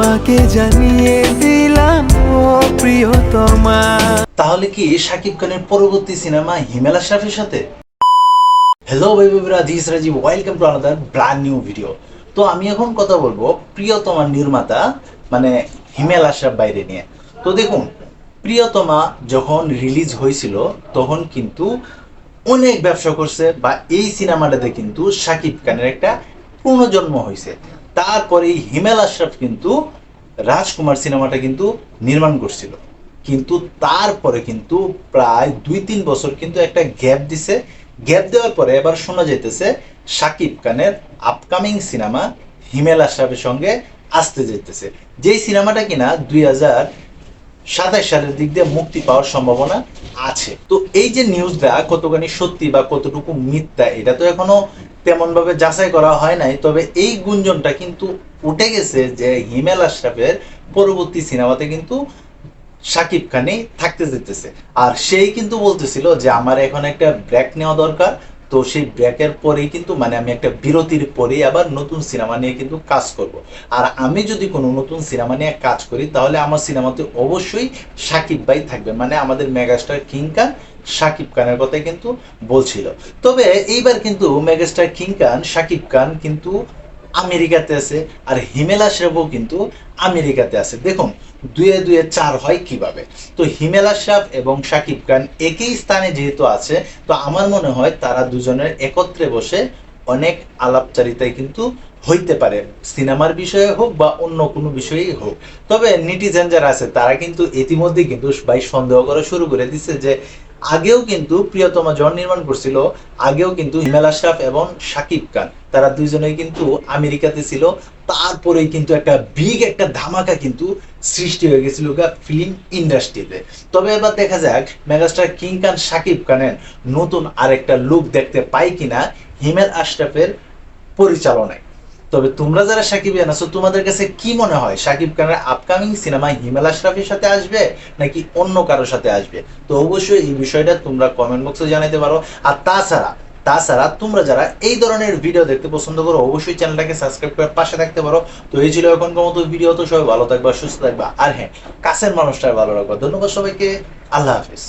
তোমাকে জানিয়ে দিলাম ও প্রিয়তমা। তাহলে কি শাকিব খানের পরবর্তী সিনেমা হিমেল আশরাফের সাথে? হ্যালো ভাই বন্ধুরা, this Rajib, welcome to another brand new video. তো আমি এখন কথা বলবো প্রিয়তমা নির্মাতা মানে হিমেল আশরাফ বাইরে নিয়ে। তো দেখুন, প্রিয়তমা যখন রিলিজ হয়েছিল তখন কিন্তু অনেক ব্যবসা করছে, বা এই সিনেমাটাতে কিন্তু শাকিব খানের একটা পুনর্জন্ম হয়েছে। তারপরে এই হিমেল আশরাফ কিন্তু রাজকুমার সিনেমাটা কিন্তু নির্মাণ করছিল, কিন্তু তারপরে কিন্তু প্রায় 2-3 বছর কিন্তু একটা গ্যাপ দিছে। গ্যাপ দেওয়ার পরে এবার শোনা যেতেছে শাকিব খানের আপকামিং সিনেমা হিমেল আশরাফের সঙ্গে আসতে যেতেছে, যেই সিনেমাটা কিনা 2027 সালের দিক দিয়ে মুক্তি পাওয়ার সম্ভাবনা আছে। তো এই যে নিউজটা কতখানি সত্যি বা কতটুকু মিথ্যা এটা তো এখনো তেমন ভাবে যাচাই করা হয় নাই, তবে এই গুঞ্জনটা কিন্তু উঠে গেছে যে হিমেল আশরাফের পরবর্তী সিনেমাতে কিন্তু শাকিব খানই থাকতে যেতেছে। আর সেই কিন্তু বলতেছিল যে আমার এখন একটা ব্রেক নেওয়া দরকার, তো সেই ব্রেকের পরেই কিন্তু মানে আমি একটা বিরতির পরেই আবার নতুন সিনেমা নিয়ে কিন্তু কাজ করব। আর আমি যদি কোনো নতুন সিনেমা নিয়ে কাজ করি তাহলে আমার সিনেমাতে অবশ্যই শাকিব ভাই থাকবে, মানে আমাদের মেগাস্টার কিং খান শাকিব খানের কথাই কিন্তু বলছিল। তবে এইবার কিন্তু মেগাস্টার কিং খান শাকিব খান কিন্তু আমেরিকাতে আছে, আর হিমেল আশরাফও কিন্তু আমেরিকাতে আছে। দেখুন, 2-2 4 হয় কিভাবে। তো হিমেল আশরাফ এবং শাকিব খান একই স্থানে যেহেতু আছে, তো আমার মনে হয় তারা দুজনের একত্রে বসে অনেক আলাপচারিতায় কিন্তু হইতে পারে, সিনেমার বিষয়ে হোক বা অন্য কোনো বিষয়েই হোক। তবে নেটিজেন যারা আছে তারা কিন্তু ইতিমধ্যে কিন্তু ভাই সন্দেহ করা শুরু করে দিচ্ছে যে আগেও কিন্তু প্রিয়তমা যখন নির্মাণ করছিল, আগেও কিন্তু হিমেল আশরাফ এবং শাকিব খান তারা দুইজনেই কিন্তু আমেরিকাতে ছিল। তারপরেই কিন্তু একটা বিগ একটা ধামাকা কিন্তু সৃষ্টি হয়ে গেছিল ফিল্ম ইন্ডাস্ট্রিতে। তবে এবার দেখা যাক মেগাস্টার কিং খান শাকিব খানের নতুন আরেকটা লুক দেখতে পাই কিনা হিমেল আশরাফের পরিচালনায়। তবে তোমরা যারা শাকিবিয়ান আছো তোমাদের কাছে কি মনে হয়, শাকিব খানের আপকামিং সিনেমা হিমেল আশরাফের সাথে আসবে নাকি অন্য কারোর সাথে আসবে? তো অবশ্যই এই বিষয়টা তোমরা কমেন্ট বক্সে জানাতে পারো। আর তাছাড়া তোমরা যারা এই ধরনের ভিডিও দেখতে পছন্দ করো অবশ্যই চ্যানেলটাকে সাবস্ক্রাইব করে পাশে থাকতে পারো। তো এই ছিল এখনকার মতো ভিডিও। তো সবাই ভালো থাকবা, সুস্থ থাকবা, আর হ্যাঁ, কাছের মানুষটার ভালো রাখবা। ধন্যবাদ সবাইকে, আল্লাহ হাফিজ।